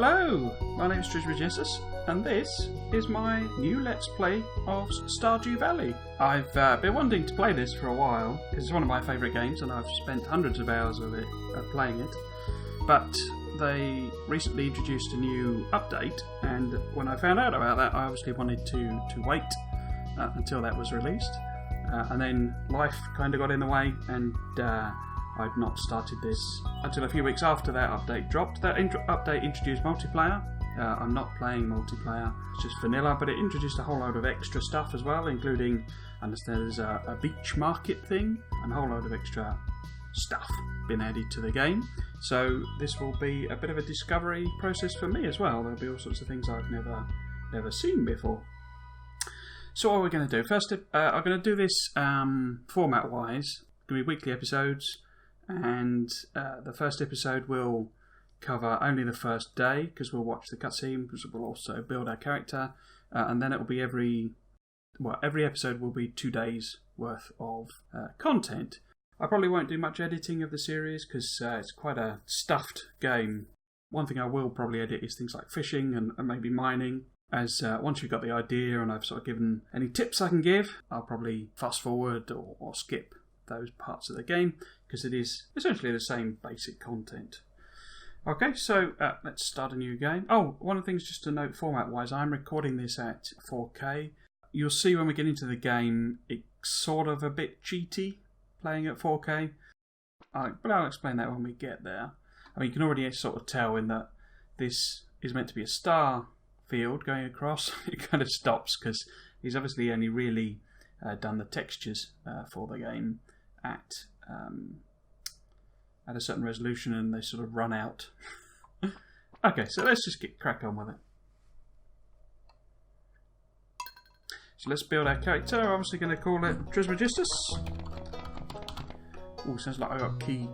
Hello, my name is Tuesday and this is my new Let's Play of Stardew Valley. I've been wanting to play this for a while because it's one of my favourite games and I've spent hundreds of hours of playing it. But they recently introduced a new update, and when I found out about that I obviously wanted to wait until that was released. And then life kind of got in the way, and I'd not started this until a few weeks after that update dropped. That update introduced multiplayer. I'm not playing multiplayer, it's just vanilla, but it introduced a whole load of extra stuff as well, including, I understand there's a beach market thing, and a whole load of extra stuff been added to the game. So this will be a bit of a discovery process for me as well. There'll be all sorts of things I've never seen before. So what we're going to do, first I'm going to do this format-wise. It's going to be weekly episodes, and the first episode will cover only the first day, because we'll watch the cutscene, because we'll also build our character, and then it will be every episode will be 2 days worth of content. I probably won't do much editing of the series, because it's quite a stuffed game. One thing I will probably edit is things like fishing and maybe mining. As once you've got the idea and I've sort of given any tips I can give, I'll probably fast forward or skip those parts of the game, because it is essentially the same basic content. Okay, so let's start a new game. Oh, one of the things just to note format-wise, I'm recording this at 4K. You'll see when we get into the game, it's sort of a bit cheaty playing at 4K. But I'll explain that when we get there. I mean, you can already sort of tell in that this is meant to be a star field going across. It kind of stops because he's obviously only really done the textures for the game at a certain resolution, and they sort of run out. Okay, so let's just crack on with it. So let's build our character. I'm obviously going to call it Trismegistus. Oh, sounds like I got key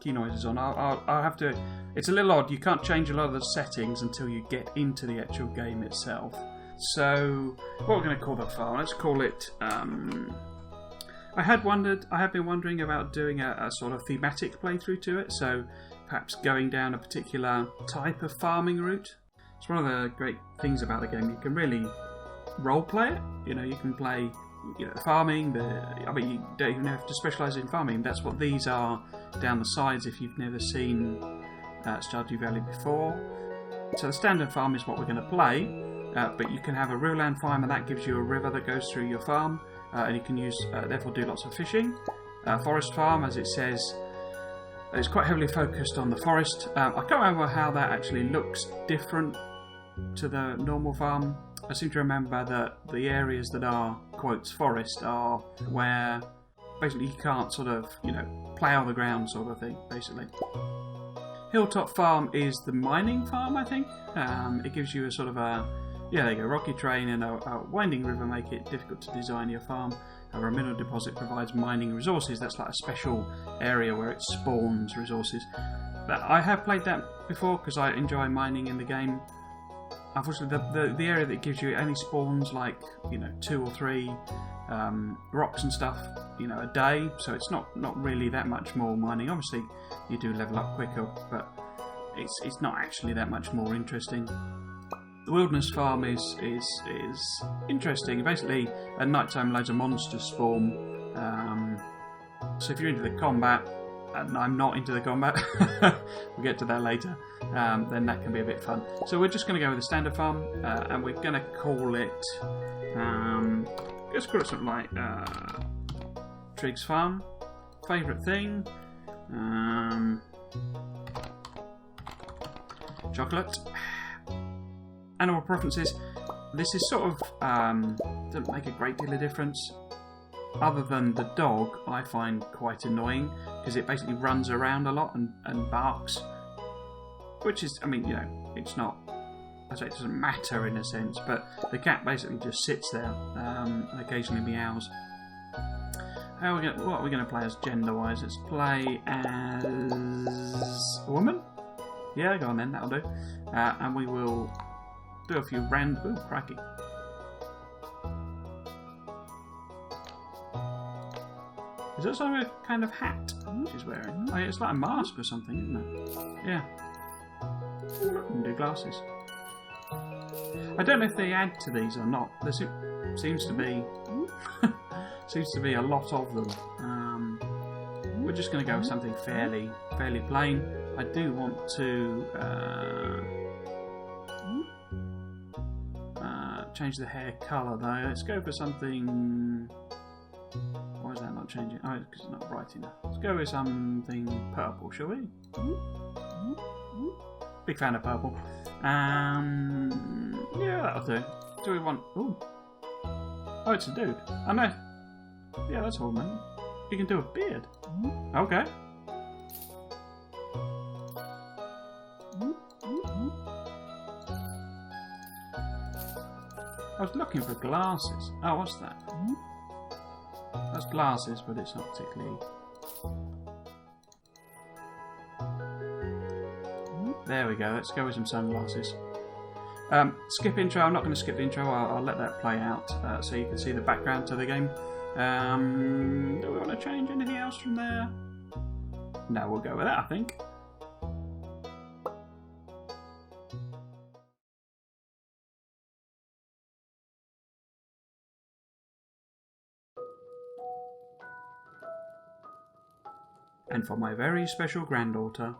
noises on. I'll have to. It's a little odd. You can't change a lot of the settings until you get into the actual game itself. So what we're going to call the file? Let's call it. I have been wondering about doing a sort of thematic playthrough to it. So perhaps going down a particular type of farming route. It's one of the great things about the game. You can really role play it. You know, you can play. Farming. I mean, you don't even have to specialise in farming. That's what these are down the sides if you've never seen Stardew Valley before. So the standard farm is what we're going to play, but you can have a real land farm, and that gives you a river that goes through your farm, and you can use, therefore do lots of fishing. Forest farm, as it says, it's quite heavily focused on the forest. I can't remember how that actually looks different to the normal farm. I seem to remember that the areas that are, quotes, forest are where basically you can't sort of, plough the ground sort of thing, basically. Hilltop farm is the mining farm, I think. It gives you a sort of there you go, rocky terrain and a winding river make it difficult to design your farm. However, a mineral deposit provides mining resources. That's like a special area where it spawns resources. But I have played that before because I enjoy mining in the game. Unfortunately, the area that gives you it only spawns like 2 or 3 rocks and stuff a day, so it's not really that much more mining. Obviously, you do level up quicker, but it's not actually that much more interesting. The wilderness farm is interesting. Basically, at night time, loads of monsters spawn. So if you're into the combat, and I'm not into the combat, we'll get to that later, then that can be a bit fun. So we're just going to go with the standard farm, and we're going to call it, let's call it something like Trig's Farm. Favourite thing, chocolate. Animal preferences, this is sort of, doesn't make a great deal of difference. Other than the dog, I find quite annoying because it basically runs around a lot and barks, which is, it's not, I say it doesn't matter in a sense, but the cat basically just sits there and occasionally meows. What are we going to play as gender-wise? Let's play as a woman. Yeah, go on then, that'll do. And we will do a few random. Ooh, crikey. Is that some kind of hat she's wearing? Oh, yeah, it's like a mask or something, isn't it? Yeah. And do glasses. I don't know if they add to these or not. There seems to be a lot of them. We're just going to go with something fairly plain. I do want to change the hair colour though. Let's go for something. Why is that not changing? Oh, because it's not bright enough. Let's go with something purple, shall we? Big fan of purple. Yeah, that'll do. Do we want... Ooh. Oh, it's a dude. Oh, no. Yeah, that's all, man. You can do a beard. Okay. I was looking for glasses. Oh, what's that? That's glasses, but it's not particularly... There we go, let's go with some sunglasses. Skip intro, I'm not going to skip the intro, I'll let that play out so you can see the background to the game. Do we want to change anything else from there? No, we'll go with that, I think. And for my very special granddaughter,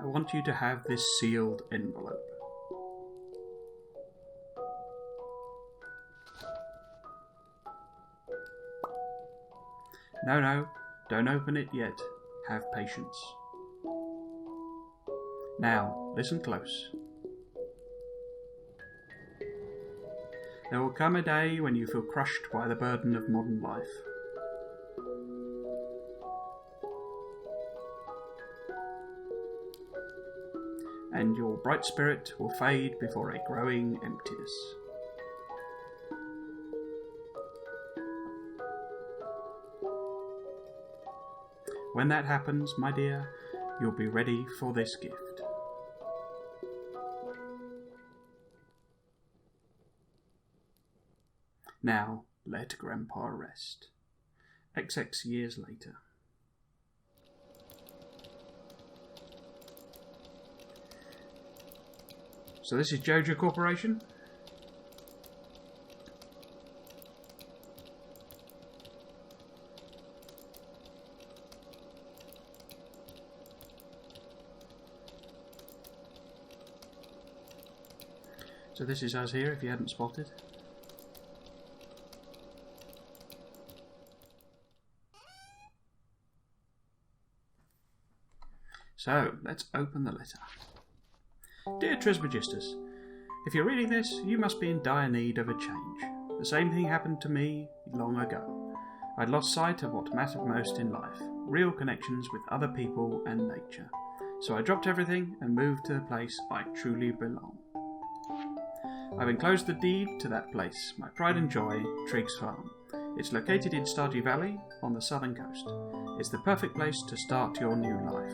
I want you to have this sealed envelope. No, don't open it yet. Have patience. Now, listen close. There will come a day when you feel crushed by the burden of modern life. And your bright spirit will fade before a growing emptiness. When that happens, my dear, you'll be ready for this gift. Now, let Grandpa rest. XX years later. So this is JoJa Corporation. So this is us here, if you hadn't spotted. So, let's open the letter. Dear Trismegistus, if you're reading this, you must be in dire need of a change. The same thing happened to me long ago. I'd lost sight of what mattered most in life, real connections with other people and nature. So I dropped everything and moved to the place I truly belong. I've enclosed the deed to that place, my pride and joy, Triggs Farm. It's located in Stardew Valley on the southern coast. It's the perfect place to start your new life.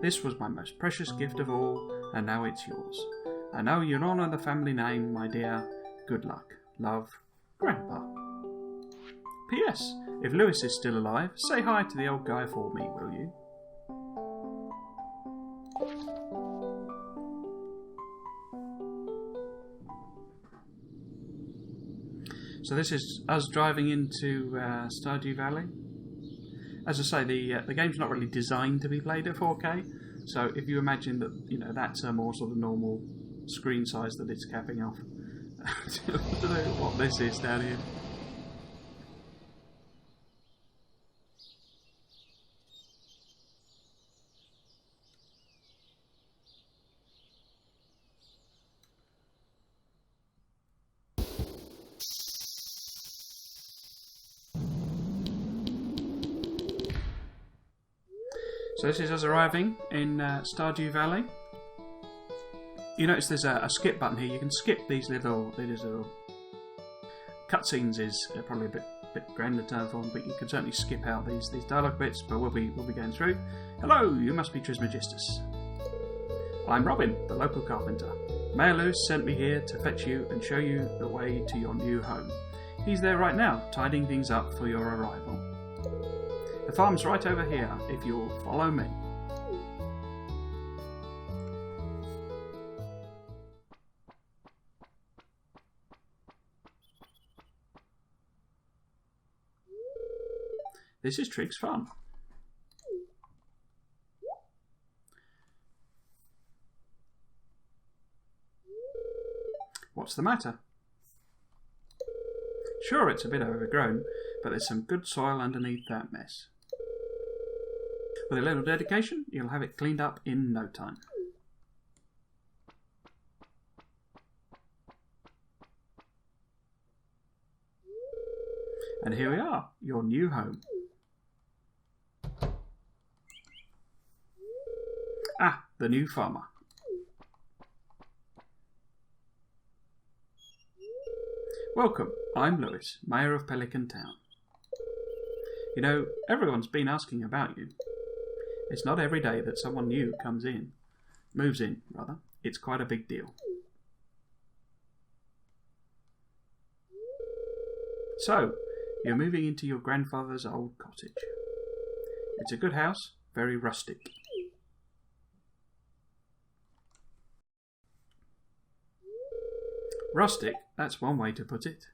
This was my most precious gift of all, and now it's yours. I know you'll honour the family name, my dear. Good luck. Love, Grandpa. P.S. If Lewis is still alive, say hi to the old guy for me, will you? So this is us driving into Stardew Valley. As I say, the game's not really designed to be played at 4K, so if you imagine that, you know, that's a more sort of normal screen size that it's capping off. I don't know what this is down here. So this is us arriving in Stardew Valley. You notice there's a skip button here. You can skip these little cutscenes. Is probably a bit grander term for them, but you can certainly skip out these dialogue bits. But we'll be going through. Hello, you must be Trismegistus. I'm Robin, the local carpenter. Mayor Lewis sent me here to fetch you and show you the way to your new home. He's there right now, tidying things up for your arrival. The farm's right over here, if you'll follow me. This is Trig's farm. What's the matter? Sure, it's a bit overgrown, but there's some good soil underneath that mess. With a little dedication, you'll have it cleaned up in no time. And here we are, your new home. Ah, the new farmer. Welcome, I'm Lewis, Mayor of Pelican Town. You know, everyone's been asking about you. It's not every day that someone new moves in. It's quite a big deal. So, you're moving into your grandfather's old cottage. It's a good house, very rustic. Rustic, that's one way to put it.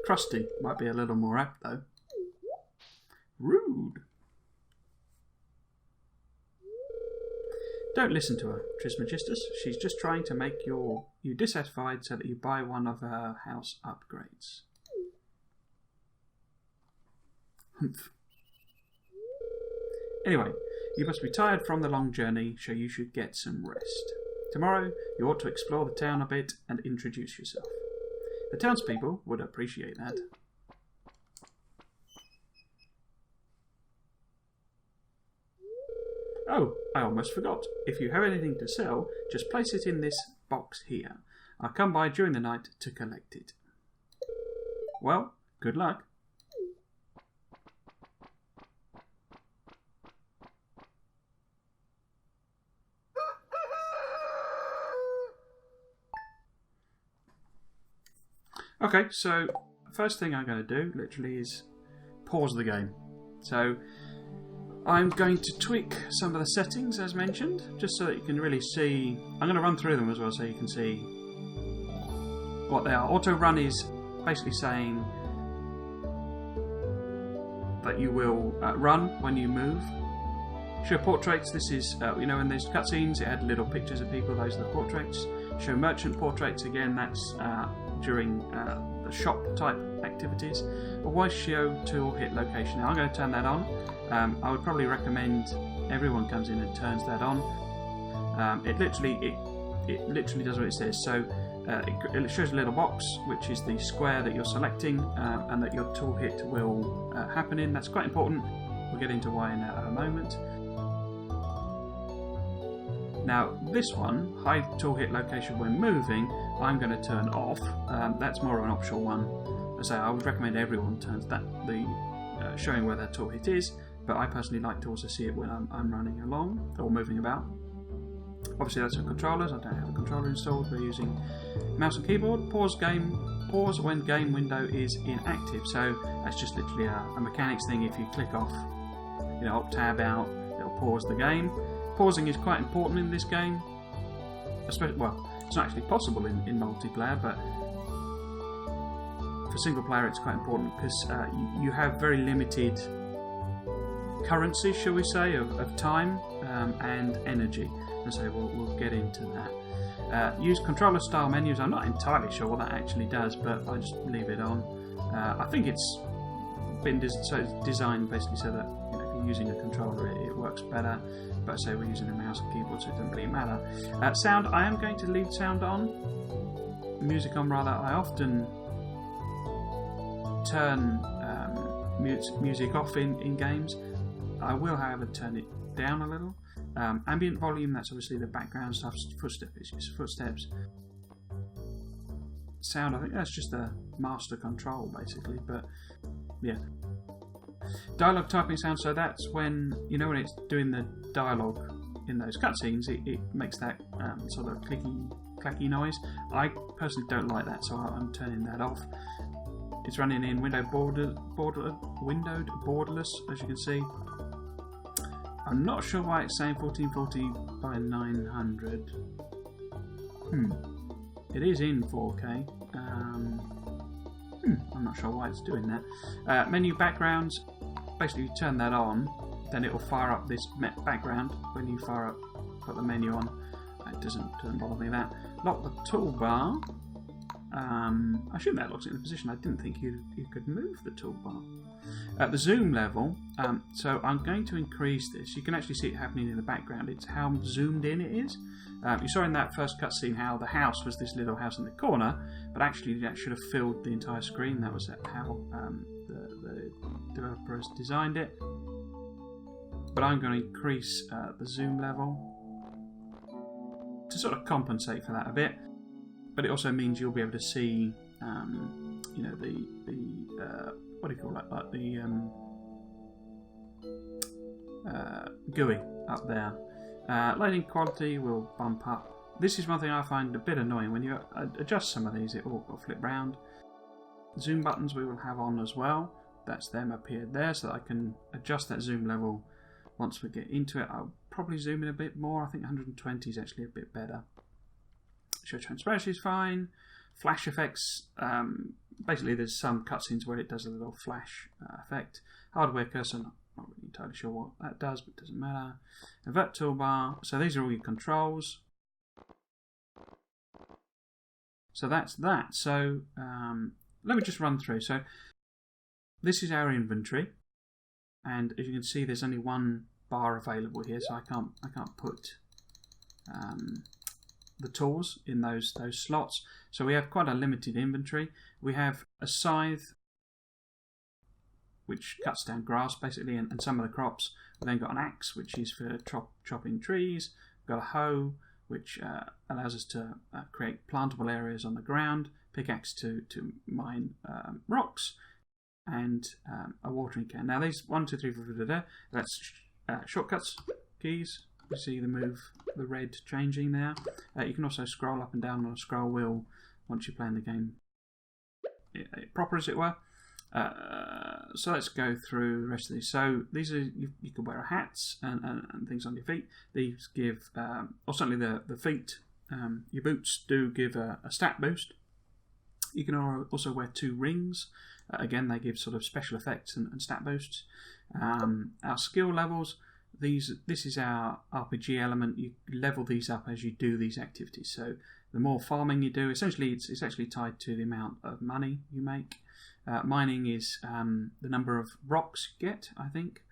Crusty might be a little more apt though. Rude. Don't listen to her, Trismegistus. She's just trying to make you dissatisfied so that you buy one of her house upgrades. Humph. Anyway, you must be tired from the long journey, so you should get some rest. Tomorrow, you ought to explore the town a bit and introduce yourself. The townspeople would appreciate that. Oh, I almost forgot. If you have anything to sell, just place it in this box here. I'll come by during the night to collect it. Well, good luck. Okay, so first thing I'm going to do literally is pause the game. So I'm going to tweak some of the settings as mentioned, just so that you can really see. I'm going to run through them as well so you can see what they are. Auto run is basically saying that you will run when you move. Show portraits, this is, you know, when there's cutscenes, it had little pictures of people, those are the portraits. Show merchant portraits, again, that's during the shop type activities. Avoid show tool hit location. Now I'm going to turn that on. I would probably recommend everyone comes in and turns that on. It literally does what it says. So it shows a little box, which is the square that you're selecting, and that your tool hit will happen in. That's quite important. We'll get into why in a moment. Now this one, hide tool hit location when moving, I'm going to turn off. That's more of an optional one. So I would recommend everyone turns that, showing where their tool hit is, but I personally like to also see it when I'm running along or moving about. Obviously that's for controllers. I don't have a controller installed. We're using mouse and keyboard. Pause when game window is inactive. So that's just literally a mechanics thing. If you click off, you know, tab out, it'll pause the game. Pausing is quite important in this game. Especially, well, it's not actually possible in multiplayer, but for single player it's quite important because you have very limited currency, shall we say, of time and energy. And so we'll get into that. Use controller style menus. I'm not entirely sure what that actually does, but I just leave it on. I think it's been designed basically so that, you know, if you're using a controller it works better. But say we're using a mouse and keyboard, so it doesn't really matter. Sound, I am going to leave sound on. Music on, rather. I often turn music off in games. I will, however, turn it down a little. Ambient volume, that's obviously the background stuff. Footsteps. Sound, I think that's just the master control, basically. But yeah. Dialogue typing sound, so that's when, you know, when it's doing the dialogue in those cutscenes, it makes that sort of clacky noise. I personally don't like that, so I'm turning that off. It's running in windowed borderless, as you can see. I'm not sure why it's saying 1440 by 900. It is in 4K. I'm not sure why it's doing that. Menu backgrounds. Basically, you turn that on, then it will fire up this background when you put the menu on. It doesn't bother me that. Lock the toolbar. I assume that locks it in the position. I didn't think you could move the toolbar. The zoom level. So I'm going to increase this. You can actually see it happening in the background. It's how zoomed in it is. You saw in that first cutscene how the house was this little house in the corner, but actually that should have filled the entire screen. That was how the developers designed it. But I'm going to increase the zoom level to sort of compensate for that a bit. But it also means you'll be able to see, you know, the what do you call it, like the GUI up there. Lighting quality will bump up. This is one thing I find a bit annoying. When you adjust some of these, it will flip round. Zoom buttons we will have on as well. That's them appeared there, so that I can adjust that zoom level once we get into it. I'll probably zoom in a bit more. I think 120 is actually a bit better. Show transparency is fine. Flash effects. Basically, there's some cutscenes where it does a little flash effect. Hardware cursor, not really entirely sure what that does, but it doesn't matter. Invert toolbar. So these are all your controls. So that's that. So let me just run through. So this is our inventory, and as you can see, there's only one bar available here, so I can't put the tools in those slots. So we have quite a limited inventory. We have a scythe, which cuts down grass basically, and some of the crops. We've then got an axe, which is for chopping trees. We've got a hoe, which allows us to create plantable areas on the ground. Pickaxe to mine rocks, and a watering can. Now these 1, 2, 3, 4, that's shortcuts keys. You see the red changing there. You can also scroll up and down on a scroll wheel once you're playing the game proper, as it were. So let's go through the rest of these. So these are, you can wear hats and things on your feet. These give, or certainly the feet, your boots do give a stat boost. You can also wear 2 rings. Again, they give sort of special effects and stat boosts. Our skill levels. This is our RPG element. You level these up as you do these activities. So the more farming you do, essentially it's actually tied to the amount of money you make. Mining is the number of rocks you get, I think.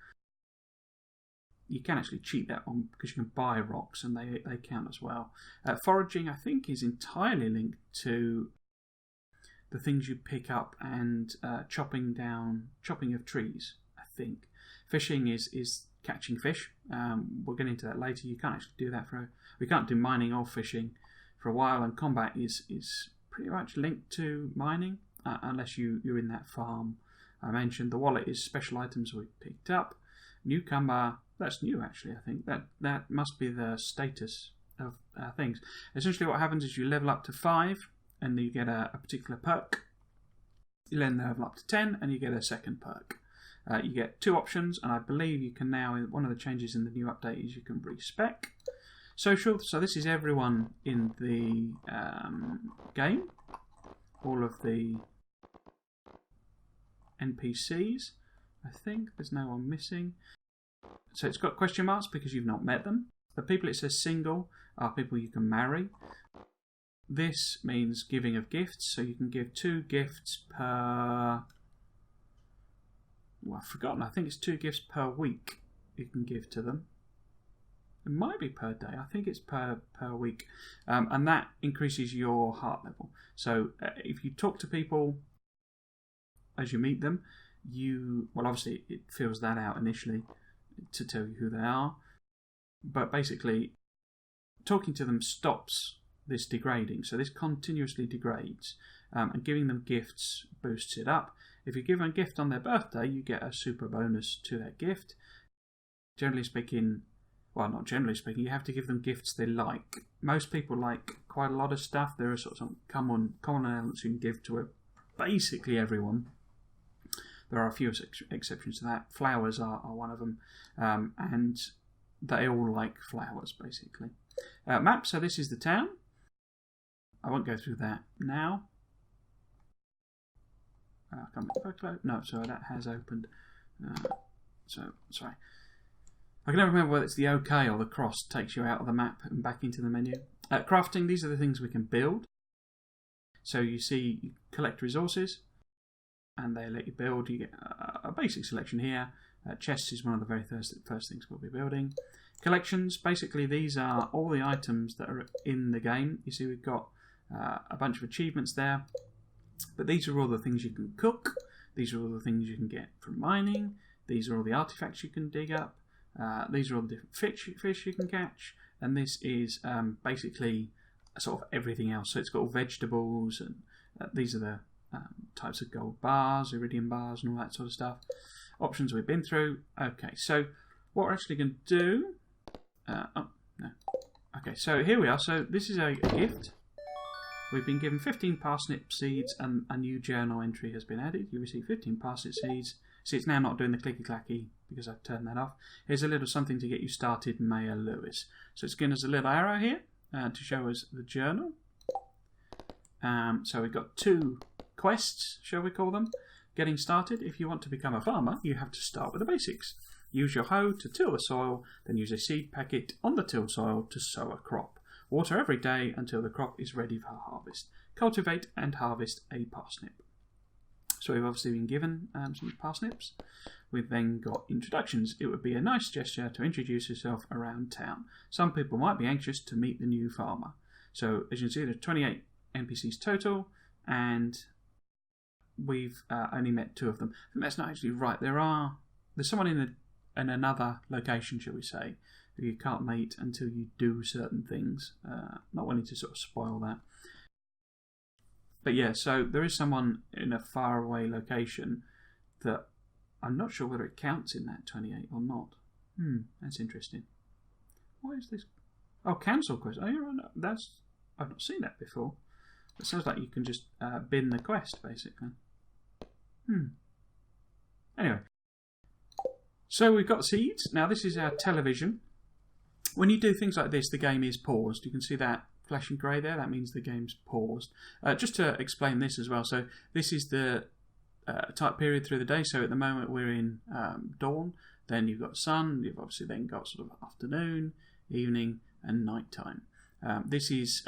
You can actually cheat that one because you can buy rocks and they count as well. Foraging, I think, is entirely linked to the things you pick up and chopping of trees, I think. Fishing is catching fish. We'll get into that later. You can't actually do that we can't do mining or fishing for a while, and combat is pretty much linked to mining unless you're in that farm I mentioned. The wallet is special items we picked up. Newcomer, that's new actually. I think that must be the status of things. Essentially what happens is you level up to 5 and you get a particular perk. You then level up to 10 and you get a second perk. You get 2 options, and I believe you can now, one of the changes in the new update is you can respec. Social, so this is everyone in the game. All of the NPCs, I think. There's no one missing. So it's got question marks because you've not met them. The people it says single are people you can marry. This means giving of gifts, so you can give 2 gifts per... Well, I've forgotten. I think it's 2 gifts per week you can give to them. It might be per day. I think it's per week. And that increases your heart level. So if you talk to people as you meet them, well, obviously it fills that out initially to tell you who they are. But basically, talking to them stops this degrading. So this continuously degrades. And giving them gifts boosts it up. If you give them a gift on their birthday, you get a super bonus to that gift. Generally speaking, well, not generally speaking, you have to give them gifts they like. Most people like quite a lot of stuff. There are sort of some common elements you can give to basically everyone. There are a few exceptions to that. Flowers are one of them, and they all like flowers, basically. Map, so this is the town. I won't go through that now. No, sorry, that has opened. Sorry. I can never remember whether it's the OK or the cross takes you out of the map and back into the menu. Crafting, these are the things we can build. So you see, you collect resources, and they let you build. You get a basic selection here. Chests is one of the very first things we'll be building. Collections, basically these are all the items that are in the game. You see we've got a bunch of achievements there, but these are all the things you can cook. These are all the things you can get from mining. These are all the artifacts you can dig up. These are all the different fish you can catch. And this is basically sort of everything else. So it's got all vegetables, and these are the types of gold bars, iridium bars, and all that sort of stuff. Options we've been through. Okay, so what we're actually going to do... Okay, so here we are. So this is a gift. We've been given 15 parsnip seeds, and a new journal entry has been added. You receive 15 parsnip seeds. See, it's now not doing the clicky-clacky because I've turned that off. Here's a little something to get you started, Mayor Lewis. So it's given us a little arrow here to show us the journal. So we've got 2 quests, shall we call them. Getting started. If you want to become a farmer, you have to start with the basics. Use your hoe to till the soil, then use a seed packet on the tilled soil to sow a crop. Water every day until the crop is ready for harvest. Cultivate and harvest a parsnip. So we've obviously been given some parsnips. We've then got introductions. It would be a nice gesture to introduce yourself around town. Some people might be anxious to meet the new farmer. So as you can see, there's 28 NPCs total, and we've only met 2 of them. I think that's not actually right. There's someone in another location, shall we say, who you can't meet until you do certain things. Not wanting to sort of spoil that. But yeah, so there is someone in a faraway location that I'm not sure whether it counts in that 28 or not. That's interesting. What is this? Oh, cancel quest. Oh, yeah, I've not seen that before. It sounds like you can just bin the quest, basically. Anyway. So we've got seeds. Now this is our television. When you do things like this, the game is paused. You can see that flashing grey there. That means the game's paused. Just to explain this as well. So this is the type period through the day. So at the moment we're in dawn. Then you've got sun. You've obviously then got sort of afternoon, evening, and night time. This is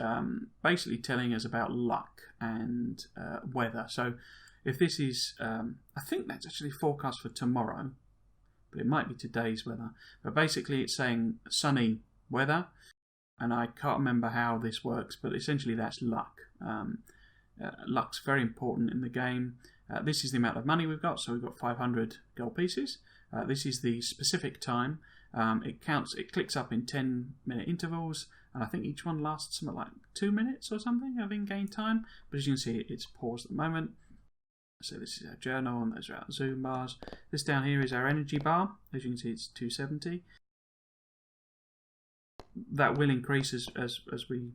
basically telling us about luck and weather. So if this is, I think that's actually forecast for tomorrow, but it might be today's weather. But basically it's saying sunny weather, and I can't remember how this works, but essentially that's luck. Luck's very important in the game. This is the amount of money we've got, so we've got 500 gold pieces. This is the specific time. It clicks up in 10-minute intervals, and I think each one lasts something like 2 minutes or something of in-game time. But as you can see, it's paused at the moment. So this is our journal, and those are our zoom bars. This down here is our energy bar. As you can see, it's 270. That will increase as we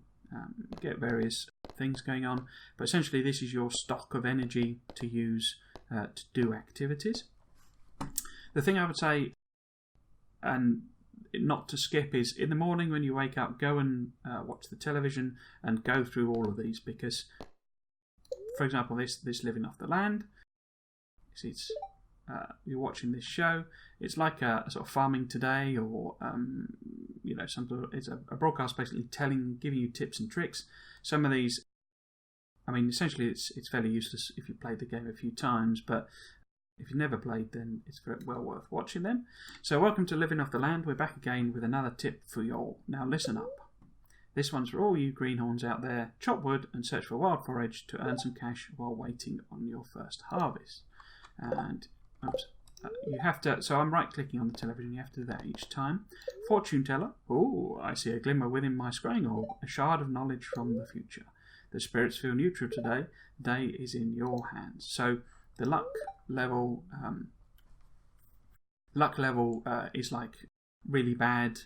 get various things going on. But essentially, this is your stock of energy to use to do activities. The thing I would say, and not to skip, is in the morning when you wake up, go and watch the television and go through all of these, because for example this Living Off the Land, it's you're watching this show. It's like a sort of Farming Today, or it's a broadcast basically giving you tips and tricks. Some of these, I mean, essentially it's fairly useless if you've played the game a few times, but if you've never played, then it's very well worth watching them. So welcome to Living Off the Land. We're back again with another tip for you all. Now listen up. This one's for all you greenhorns out there. Chop wood and search for wild forage to earn some cash while waiting on your first harvest. And you have to, so I'm right clicking on the television, you have to do that each time. Fortune teller. Oh, I see a glimmer within my scrying orb, a shard of knowledge from the future. The spirits feel neutral today. The day is in your hands. So the luck level is like really bad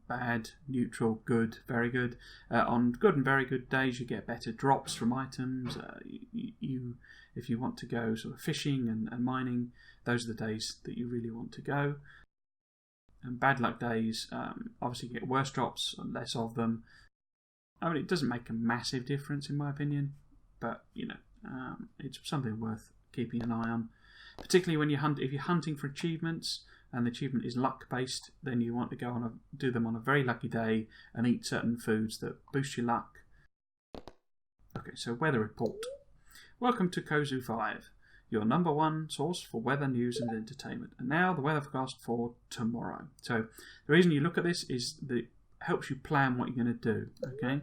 bad, neutral, good, very good. On good and very good days, you get better drops from items. If you want to go sort of fishing and mining, those are the days that you really want to go. And bad luck days, obviously you get worse drops, less of them. I mean, it doesn't make a massive difference in my opinion, but it's something worth keeping an eye on. Particularly when if you're hunting for achievements and the achievement is luck based, then you want to do them on a very lucky day and eat certain foods that boost your luck. Okay, so weather report. Welcome to Kozu 5, your number one source for weather news and entertainment. And now the weather forecast for tomorrow. So the reason you look at this is that it helps you plan what you're going to do. Okay,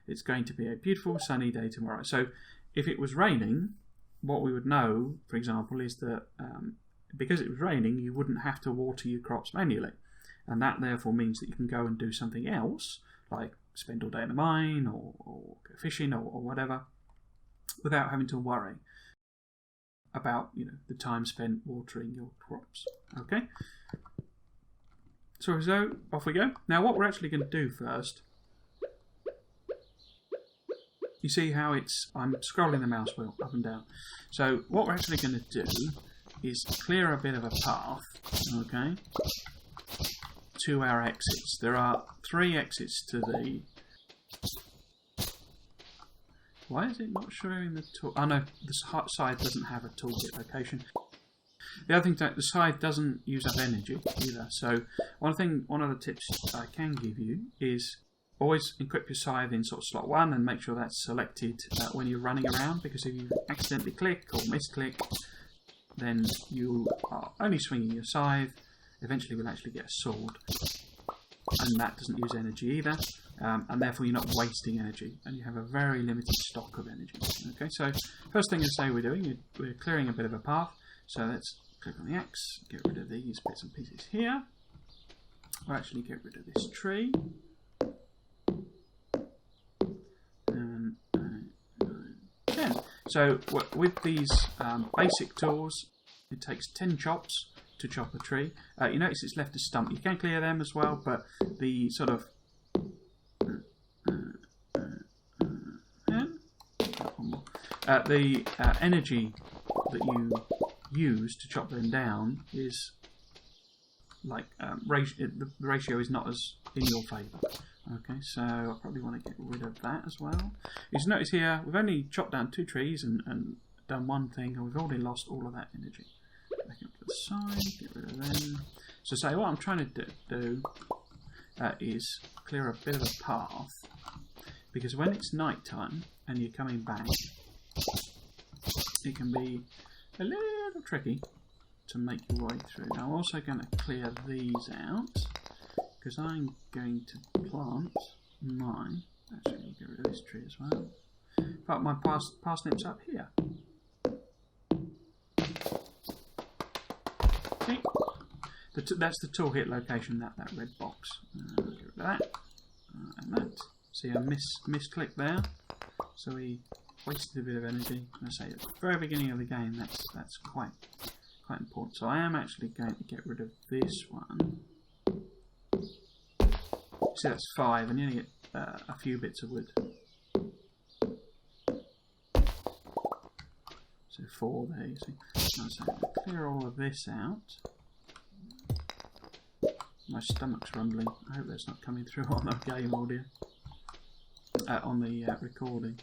it's going to be a beautiful sunny day tomorrow. So if it was raining, what we would know, for example, is that because it was raining, you wouldn't have to water your crops manually. And that therefore means that you can go and do something else, like spend all day in the mine or go fishing or whatever, without having to worry about the time spent watering your crops. Okay? So off we go. Now what we're actually going to do first, you see how I'm scrolling the mouse wheel up and down. So what we're actually going to do is clear a bit of a path, okay, to our exits. There are 3 exits to the... Why is it not showing the tool? Oh no, the side doesn't have a toolkit location. The other thing is that the side doesn't use up energy either. So one of the tips I can give you is always equip your scythe in sort of slot 1 and make sure that's selected when you're running around, because if you accidentally click or misclick, then you are only swinging your scythe. Eventually we'll actually get a sword, and that doesn't use energy either, and therefore you're not wasting energy, and you have a very limited stock of energy. Okay, so first thing I say we're clearing a bit of a path, so let's click on the X, get rid of these bits and pieces here. We'll actually get rid of this tree. So with these basic tools, it takes 10 chops to chop a tree. You notice it's left a stump. You can clear them as well, but the sort of the energy that you use to chop them down is like the ratio is not as in your favour. Okay, so I probably want to get rid of that as well. You just notice here we've only chopped down 2 trees and done one thing, and we've already lost all of that energy. Back up to the side, get rid of them. So say what I'm trying to do is clear a bit of a path, because when it's night time and you're coming back, it can be a little tricky to make your way through. Now I'm also going to clear these out, because I'm going to plant mine. Actually, we'll get rid of this tree as well. But my parsnips up here. Okay. That's the toolkit location, that red box. Get rid of that. And that. See, I misclicked there. So we wasted a bit of energy. I say at the very beginning of the game, that's quite important. So I am actually going to get rid of this one. See, that's 5, and you only get a few bits of wood. So 4 there, you see. So I'm going to clear all of this out. My stomach's rumbling. I hope that's not coming through on the game audio. On the recording.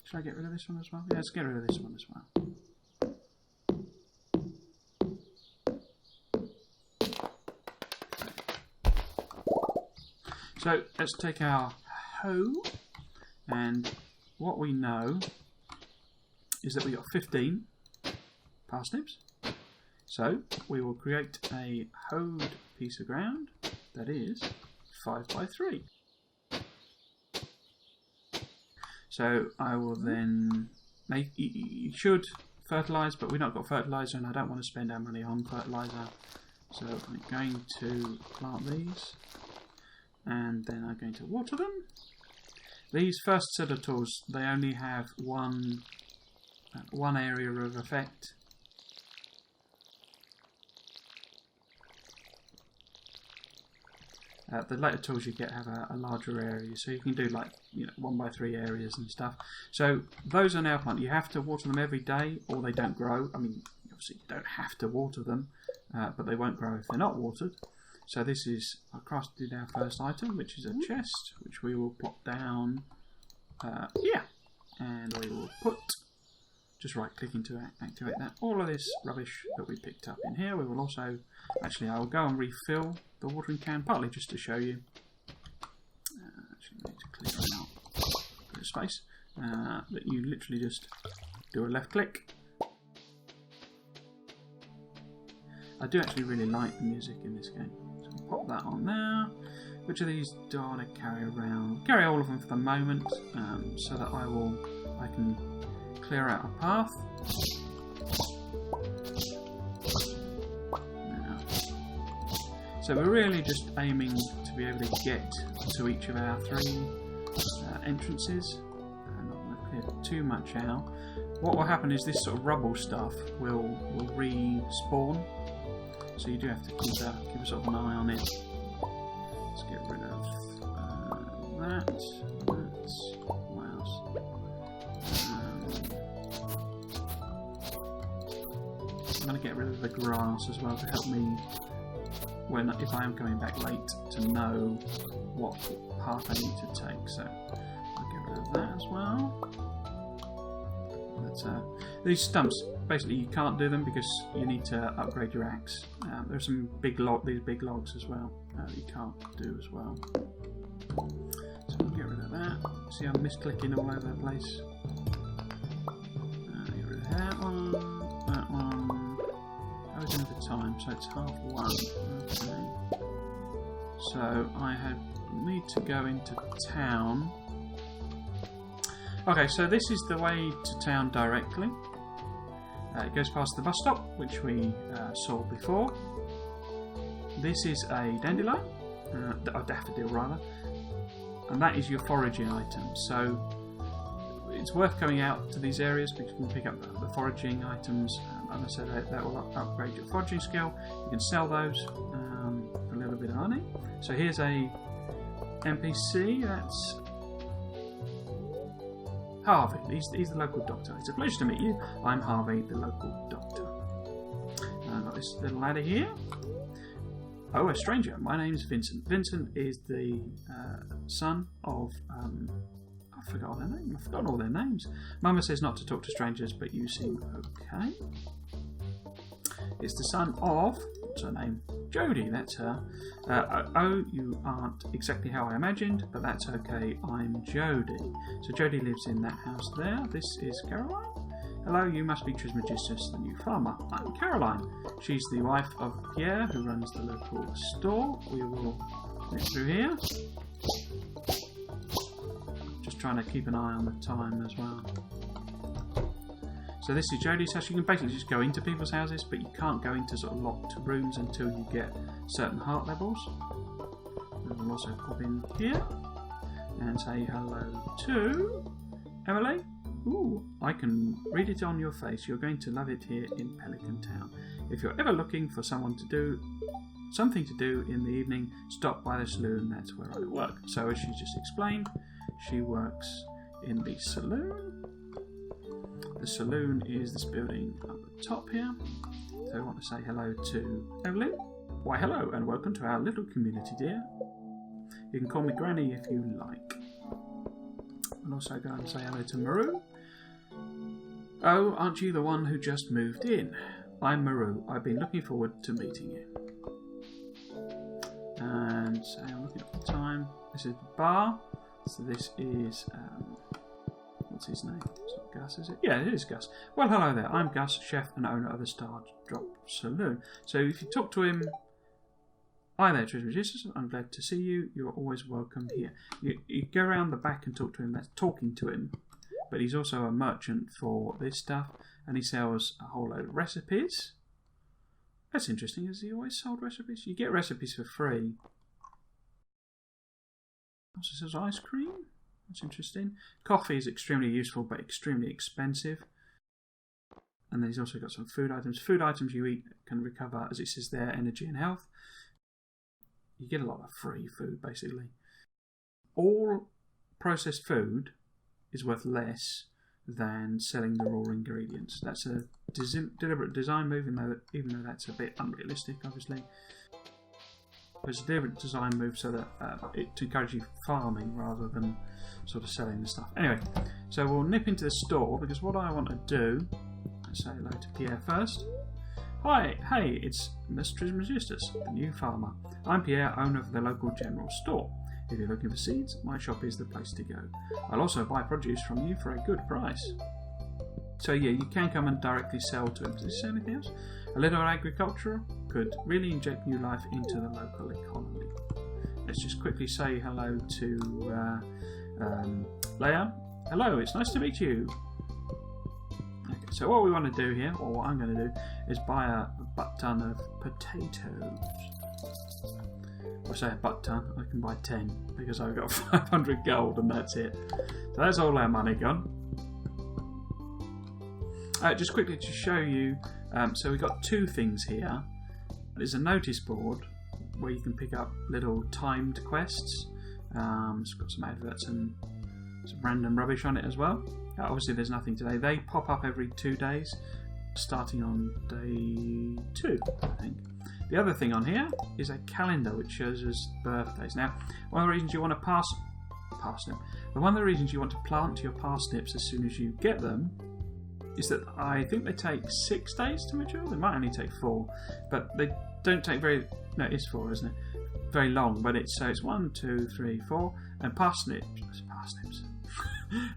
Should I get rid of this one as well? Yeah, let's get rid of this one as well. So let's take our hoe, and what we know is that we got 15 parsnips. So we will create a hoed piece of ground that is 5 by 3. So I will then make. You should fertilise, but we've not got fertiliser, and I don't want to spend our money on fertiliser. So I'm going to plant these, and then I'm going to water them. These first set of tools, they only have one area of effect. The later tools you get have a larger area, so you can do like 1x3 areas and stuff. So those are now planted. You have to water them every day, or they don't grow. I mean, obviously you don't have to water them, but they won't grow if they're not watered. So this is I crafted our first item, which is a chest, which we will plop down here, and we will put. Just right clicking to activate that. All of this rubbish that we picked up in here. We will also, actually I will go and refill the watering can, partly just to show you. Actually I need to clear it out. Bit of space. That you literally just do a left click. I do actually really like the music in this game. So I'll pop that on there. Which of these do I want to carry around? Carry all of them for the moment, so that I can clear out a path. Now, so we're really just aiming to be able to get to each of our 3 entrances. I'm not going to clear too much out. What will happen is this sort of rubble stuff will respawn, so you do have to keep a sort of an eye on it. Let's get rid of that. What else? I'm going to get rid of the grass as well to help me if I am coming back late to know what path I need to take. So I'll get rid of that as well. These stumps, basically you can't do them because you need to upgrade your axe. There's some these big logs as well that you can't do as well. So we'll get rid of that. See, I'm misclicking all over the place. Get rid of that one, that one. I was in the time, so it's 1:30. Okay. So I need to go into town. Okay, so this is the way to town directly. It goes past the bus stop, which we saw before. This is a dandelion, a daffodil rather, and that is your foraging item. So it's worth coming out to these areas because you can pick up the foraging items, and I said that will upgrade your foraging skill. You can sell those for a little bit of money. So here's a NPC, that's Harvey. He's the local doctor. It's a pleasure to meet you. I'm Harvey, the local doctor. I've got this little ladder here. Oh, a stranger. My name's Vincent. Vincent is the son of... I forgot their name. I've forgotten all their names. Mama says not to talk to strangers, but you seem okay. It's the son of... What's her name? Jodie, that's her. Oh, you aren't exactly how I imagined, but that's okay. I'm Jodie. So Jodie lives in that house there. This is Caroline. Hello, you must be Trismegistus, the new farmer. I'm Caroline. She's the wife of Pierre, who runs the local store. We will get through here. Just trying to keep an eye on the time as well. So this is Jodie's house. You can basically just go into people's houses, but you can't go into sort of locked rooms until you get certain heart levels. And we'll also pop in here and say hello to Emily. Ooh, I can read it on your face. You're going to love it here in Pelican Town. If you're ever looking for something to do in the evening, stop by the saloon. That's where I work. So as she just explained, she works in the saloon. The saloon is this building up the top here. So I want to say hello to Evelyn. Why hello and welcome to our little community, dear. You can call me Granny if you like. I'll also go and say hello to Maru. Oh, aren't you the one who just moved in? I'm Maru. I've been looking forward to meeting you. And so I'm looking at the time. This is the bar. So this is... what's his name? It's not Gus, is it? Yeah, it is Gus. Well, hello there. I'm Gus, chef and owner of the Stardew Saloon. So if you talk to him... Hi there, Trismegistus. I'm glad to see you. You're always welcome here. You go around the back and talk to him. That's talking to him. But he's also a merchant for this stuff. And he sells a whole load of recipes. That's interesting. Has he always sold recipes? You get recipes for free. Also sells ice cream. That's interesting. Coffee is extremely useful but extremely expensive. And then he's also got some food items. Food items you eat can recover, as it says there, energy and health. you get a lot of free food, basically. All processed food is worth less than selling the raw ingredients. That's a deliberate design move, even though that's a bit unrealistic, obviously. It's a deliberate design move so that to encourage you farming rather than sort of selling the stuff. Anyway, so we'll nip into the store because what I want to do, let's say hello to Pierre first. Hi, hey, it's Mr. Trismegistus, the new farmer. I'm Pierre, owner of the local general store. If you're looking for seeds, my shop is the place to go. I'll also buy produce from you for a good price. So yeah, you can come and directly sell to him. Does this say anything else? A little agriculture could really inject new life into the local economy. Let's just quickly say hello to Leia. Hello, it's nice to meet you. Okay, so what we want to do here, or what I'm going to do, is buy a butt ton of potatoes. I say a butt ton, I can buy 10 because I've got 500 gold and that's it. So that's all our money gone. Just quickly to show you, so we've got two things here. There's a notice board where you can pick up little timed quests. It's got some adverts and some random rubbish on it as well. Obviously there's nothing today. They pop up every 2 days, starting on day 2, I think. The other thing on here is a calendar which shows us birthdays. Now, one of the reasons you want to one of the reasons you want to plant your parsnips as soon as you get them is that I think they take 6 days to mature. They might only take 4, but they don't take no, it's 4, isn't it? Very long, but it's 1, 2, 3, 4, and parsnips.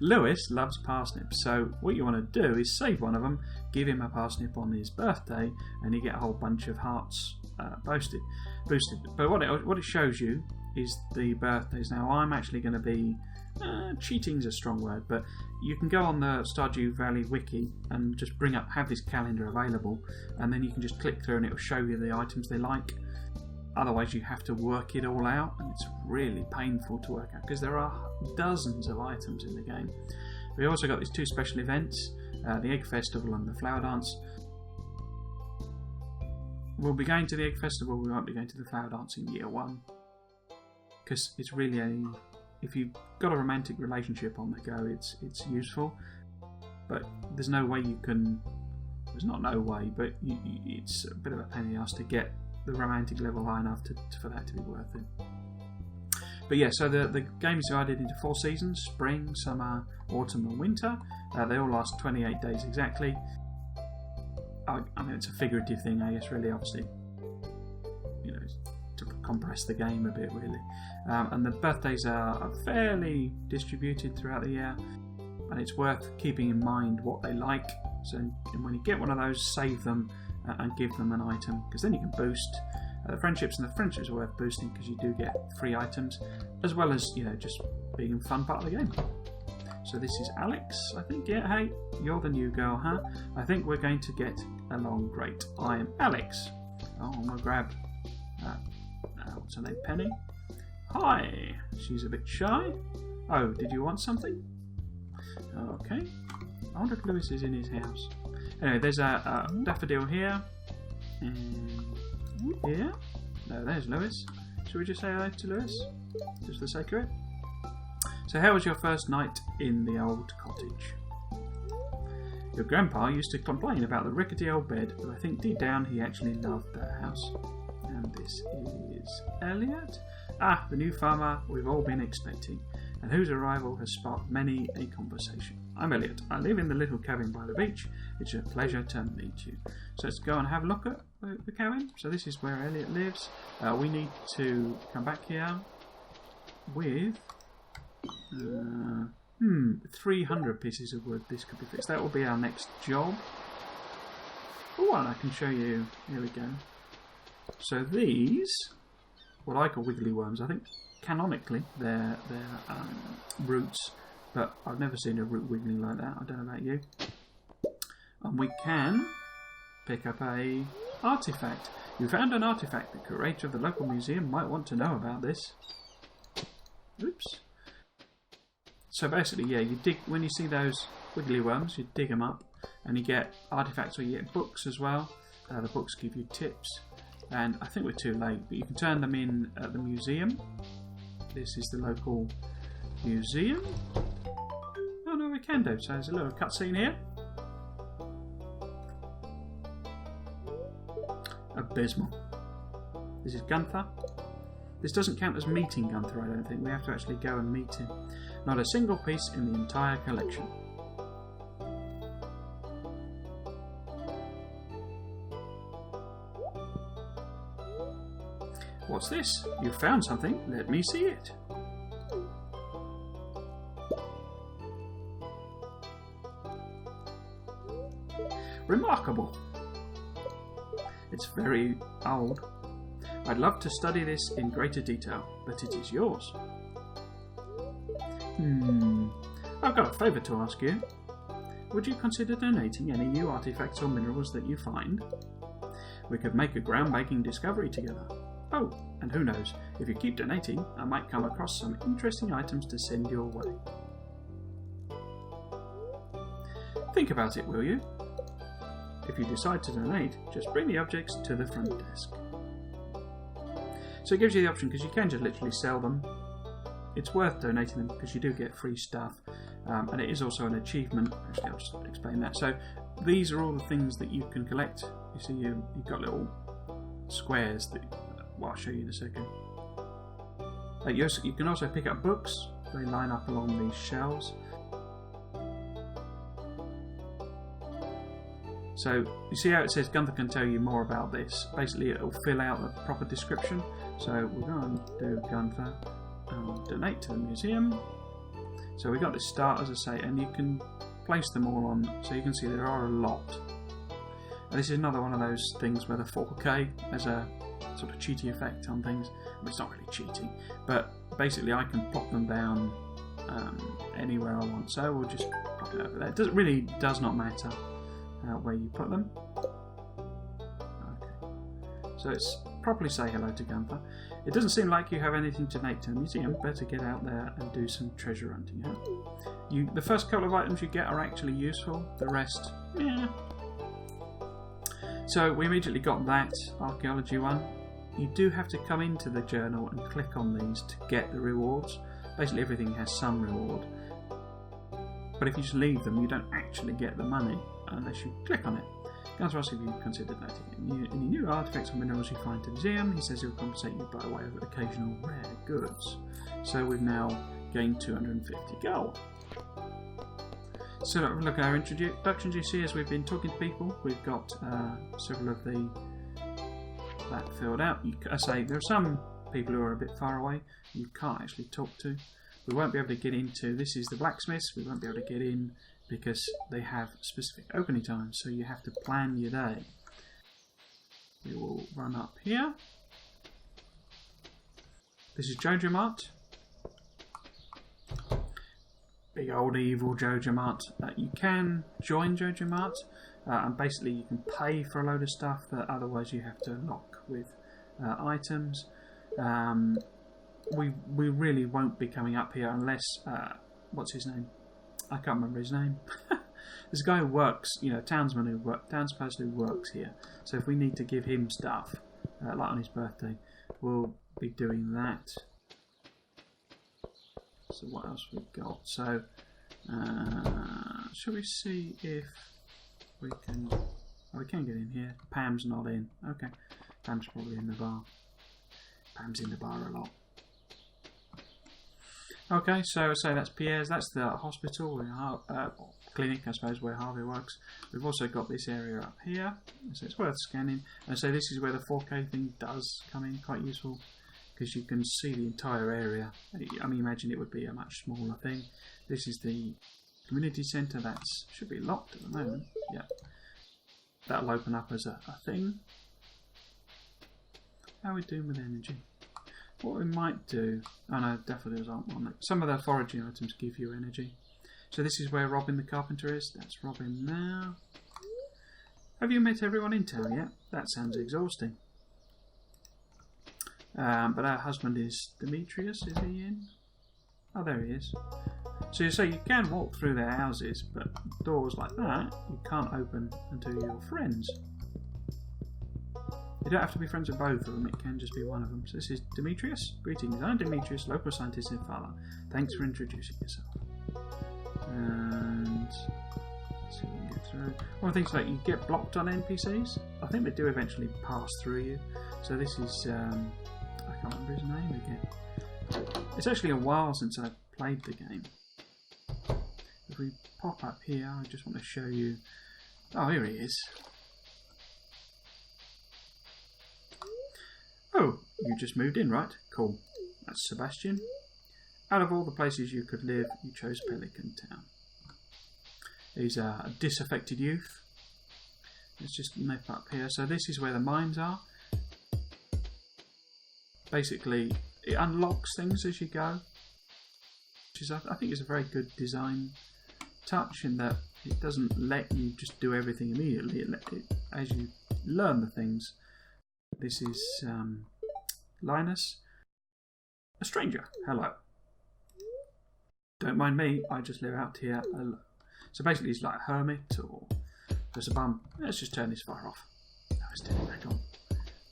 Lewis loves parsnips, so what you want to do is save one of them, give him a parsnip on his birthday, and you get a whole bunch of hearts boosted. But what it shows you is the birthdays. Now I'm actually going to be cheating's a strong word, but you can go on the Stardew Valley wiki and just have this calendar available, and then you can just click through and it will show you the items they like. Otherwise you have to work it all out, and it's really painful to work out because there are dozens of items in the game. We also got these 2 special events, the Egg Festival and the Flower Dance. We'll be going to the Egg Festival, we won't be going to the Flower Dance in year 1. Because it's really if you've got a romantic relationship on the go, it's useful. But there's no way you can, there's not no way, but it's a bit of a pain in the ass to get the romantic level high enough for that to be worth it. But yeah, so the game is divided into 4 seasons: spring, summer, autumn and winter. They all last 28 days exactly. I mean, it's a figurative thing, I guess, really, obviously, you know, to compress the game a bit, really. And the birthdays are fairly distributed throughout the year, and it's worth keeping in mind what they like. So when you get one of those, save them and give them an item, because then you can boost the friendships, and the friendships are worth boosting because you do get free items, as well as, you know, just being a fun part of the game. So this is Alex, I think. Yeah, hey, you're the new girl, huh? I think we're going to get along great. I am Alex. Oh, I'm gonna grab what's her name, Penny. Hi. She's a bit shy. Oh, did you want something? Okay. I wonder if Lewis is in his house. Anyway, there's a daffodil here. And here. No, there's Lewis. Should we just say hello to Lewis? Just for the sake of it. So how was your first night in the old cottage? Your grandpa used to complain about the rickety old bed, but I think deep down he actually loved that house. And this is Elliot. Ah, the new farmer we've all been expecting, and whose arrival has sparked many a conversation. I'm Elliot. I live in the little cabin by the beach. It's a pleasure to meet you. So let's go and have a look at the cabin. So this is where Elliot lives. We need to come back here with 300 pieces of wood. This could be fixed. That will be our next job. Oh, and I can show you. Here we go. So these, what I call wiggly worms, I think canonically they're roots, but I've never seen a root wiggling like that. I don't know about you. And we can pick up a artifact. You found an artifact. The curator of the local museum might want to know about this. Oops. So basically, yeah, you dig, when you see those wiggly worms, you dig them up, and you get artifacts, or you get books as well. The books give you tips. And I think we're too late, but you can turn them in at the museum. This is the local museum. Oh no, we can do. So there's a little cutscene here. Abysmal. This is Gunther. This doesn't count as meeting Gunther, I don't think. We have to actually go and meet him. Not a single piece in the entire collection. What's this? You found something. Let me see it. Remarkable. It's very old. I'd love to study this in greater detail, but it is yours. I've got a favour to ask you. Would you consider donating any new artifacts or minerals that you find? We could make a groundbreaking discovery together. Oh, and who knows, if you keep donating, I might come across some interesting items to send your way. Think about it, will you? If you decide to donate, just bring the objects to the front desk. So it gives you the option, because you can just literally sell them. It's worth donating them because you do get free stuff, and it is also an achievement. Actually, I'll just explain that. So these are all the things that you can collect. You see, you've got little squares that, well, I'll show you in a second. You can also pick up books. They line up along these shelves. So you see how it says Gunther can tell you more about this. Basically, it'll fill out a proper description. So we're going to do Gunther. Donate to the museum. So we got this start, as I say, and you can place them all on. So you can see there are a lot. And this is another one of those things where the 4K has a sort of cheaty effect on things. Well, it's not really cheating, but basically I can plop them down anywhere I want. So we'll just pop it over there. It really does not matter where you put them. Okay. So let's properly say hello to Gunther. It doesn't seem like you have anything to donate to the museum. Better get out there and do some treasure hunting. Huh? The first couple of items you get are actually useful. The rest, yeah. So we immediately got that archaeology one. You do have to come into the journal and click on these to get the rewards. Basically everything has some reward. But if you just leave them, you don't actually get the money unless you click on it. Gunther asks if you considered donating any new artifacts or minerals you find to the museum. He says he'll compensate you by way of occasional rare goods. So we've now gained 250 gold. So look at our introductions. You see, as we've been talking to people, we've got several of that filled out. I say there are some people who are a bit far away you can't actually talk to. We won't be able to get into. This is the blacksmiths. We won't be able to get in because they have specific opening times, so you have to plan your day. We will run up here. This is JoJa Mart. Big old evil JoJa Mart. You can join JoJa Mart, and basically you can pay for a load of stuff that otherwise you have to unlock with items. We really won't be coming up here unless what's his name? I can't remember his name. There's a guy who works, townsperson who works here. So if we need to give him stuff, like on his birthday, we'll be doing that. So what else we've got? So shall we see if we can? Oh, we can get in here. Pam's not in. Okay, Pam's probably in the bar. Pam's in the bar a lot. Okay, so I say that's Pierre's. That's the hospital, clinic, I suppose, where Harvey works. We've also got this area up here, so it's worth scanning. And so this is where the 4K thing does come in, quite useful, because you can see the entire area. I mean, imagine it would be a much smaller thing. This is the community centre. That should be locked at the moment. Yeah, that'll open up as a thing. How are we doing with energy? What we might do... Oh no, daffodils aren't on it. Some of the foraging items give you energy. So this is where Robin the carpenter is. That's Robin now. Have you met everyone in town yet? That sounds exhausting. But our husband is Demetrius. Is he in? Oh, there he is. So you say you can walk through their houses, but doors like that you can't open until you're friends. You don't have to be friends with both of them, it can just be one of them. So this is Demetrius. Greetings, I'm Demetrius, local scientist in Fala. Thanks for introducing yourself. And let's see if we can get through. One of the things like you get blocked on NPCs. I think they do eventually pass through you. So this is I can't remember his name again. It's actually a while since I played the game. If we pop up here, I just want to show you. Oh, here he is. Oh, you just moved in, right? Cool. That's Sebastian. Out of all the places you could live, you chose Pelican Town. He's a disaffected youth. Let's just map up here. So this is where the mines are. Basically, it unlocks things as you go, which is, I think, is a very good design touch in that it doesn't let you just do everything immediately. As you learn the things. This is Linus, a stranger. Hello. Don't mind me, I just live out here alone. So basically he's like a hermit or just a bum. Let's just turn this fire off. No, let's turn it back on.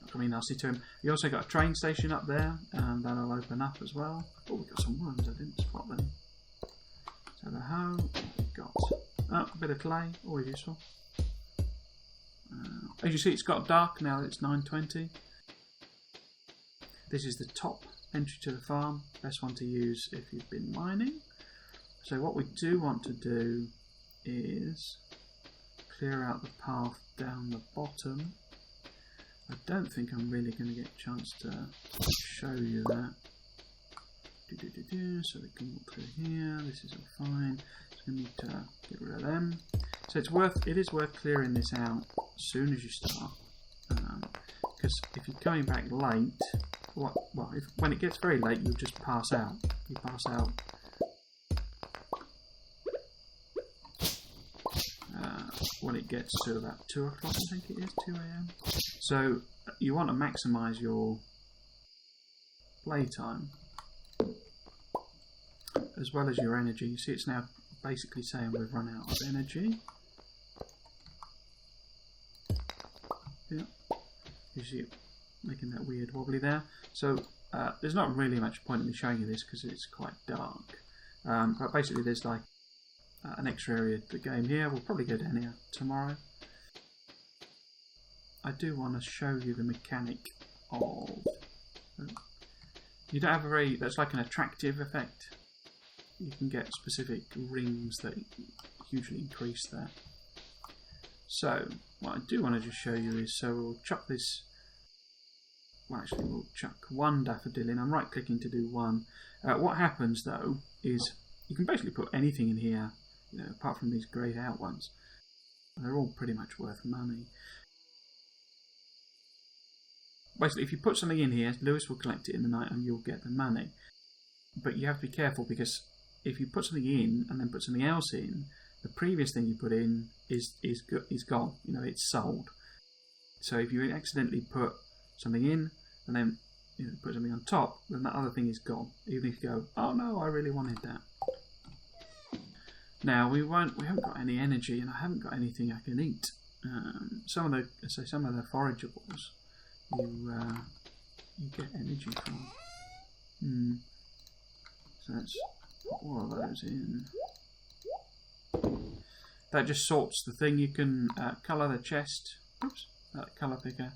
Not going to be nasty to him. You also got a train station up there, and that'll open up as well. Oh, we've got some worms, I didn't spot them. So the hoe, we've got a bit of clay, always useful. As you see, it's got dark now that it's 9:20. This is the top entry to the farm, best one to use if you've been mining. So what we do want to do is clear out the path down the bottom. I don't think I'm really going to get a chance to show you that. So we can walk through here. This is all fine. Just going to need to get rid of them. So it is worth clearing this out as soon as you start, because if you're coming back late, when it gets very late, you'll just pass out. You pass out. When it gets to about 2 o'clock, I think it is, 2 AM. So you want to maximise your playtime as well as your energy. You see, it's now basically saying we've run out of energy. Yeah, you see it making that weird wobbly there. So there's not really much point in me showing you this because it's quite dark. But basically there's like an extra area of the game here. We'll probably go down here tomorrow. I do want to show you the mechanic of... you don't have a very... that's like an attractive effect. You can get specific rings that hugely increase that. So, what I do want to just show you is, so we'll chuck this... well, actually we'll chuck one daffodil in. I'm right clicking to do one. What happens though is you can basically put anything in here, you know, apart from these greyed out ones. They're all pretty much worth money. Basically, if you put something in here, Lewis will collect it in the night and you'll get the money. But you have to be careful because if you put something in and then put something else in, the previous thing you put in is gone. You know, it's sold. So if you accidentally put something in and then put something on top, then that other thing is gone. Even if you go, oh no, I really wanted that. Now we haven't got any energy, and I haven't got anything I can eat. Some of the forageables you get energy from. So let's put all of those in. That just sorts the thing. You can colour the chest. Oops, colour picker,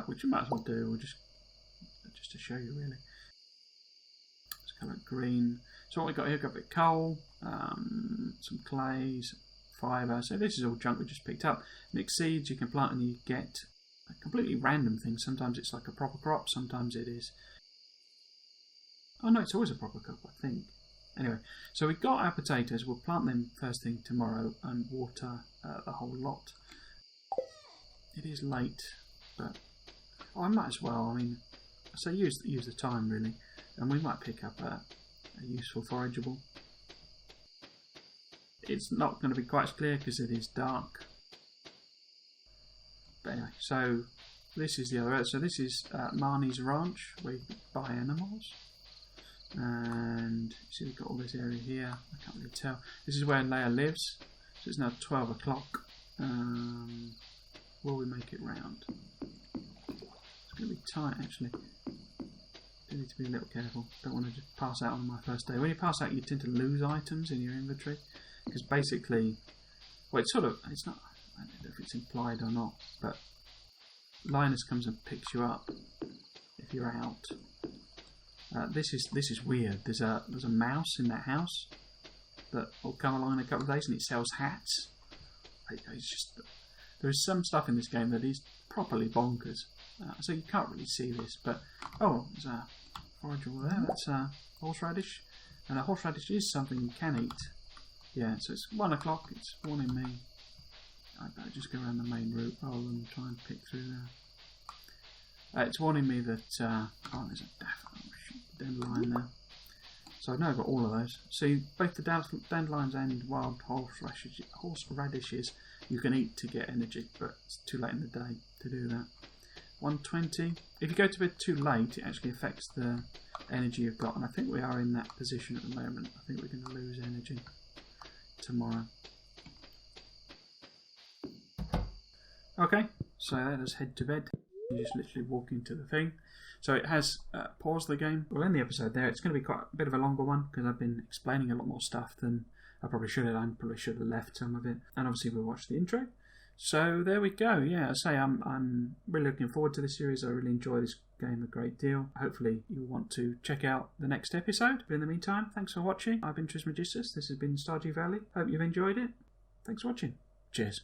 which you might as well do. We'll just to show you really. Let's colour it green. So what we've got here, we've got a bit of coal, some clays, fibre. So this is all junk we just picked up. Mixed seeds you can plant and you get a completely random thing. Sometimes it's like a proper crop, sometimes it is... oh no, it's always a proper crop, I think. Anyway, so we've got our potatoes. We'll plant them first thing tomorrow and water the whole lot. It is late, but I might as well. I mean, so use the time really, and we might pick up a useful forageable. It's not going to be quite as clear because it is dark. But anyway, so this is the other. So this is Marnie's ranch where you can buy animals. And you see we've got all this area here. I can't really tell. This is where Leia lives. So it's now 12 o'clock. Will we make it round? going to be tight actually. I need to be a little careful. Don't want to just pass out on my first day. When you pass out, you tend to lose items in your inventory. Because basically, well, it's not, I don't know if it's implied or not, but Linus comes and picks you up if you're out. This is weird. There's a mouse in that house that will come along in a couple of days and it sells hats. It's just, there is some stuff in this game that is properly bonkers. So you can't really see this, but there's a forage over there. That's a horseradish, and a horseradish is something you can eat. Yeah, so it's 1 o'clock. It's warning me. I better just go around the main route rather than try and pick through there. It's warning me that there's a dandelion there. So I've now got all of those. See, both the dandelions and wild horseradishes you can eat to get energy, but it's too late in the day to do that. 120. If you go to bed too late, it actually affects the energy you've got, and I think we are in that position at the moment. I think we're going to lose energy tomorrow. Okay, so let us head to bed. You just literally walk into the thing. So it has paused the game. We'll end the episode there. It's going to be quite a bit of a longer one because I've been explaining a lot more stuff than I probably should have done. Probably should have left some of it. And obviously we'll watch the intro. So there we go. Yeah, I say I'm really looking forward to this series. I really enjoy this game a great deal. Hopefully you'll want to check out the next episode. But in the meantime, thanks for watching. I've been Tuesday GMT. This has been Stardew Valley. Hope you've enjoyed it. Thanks for watching. Cheers.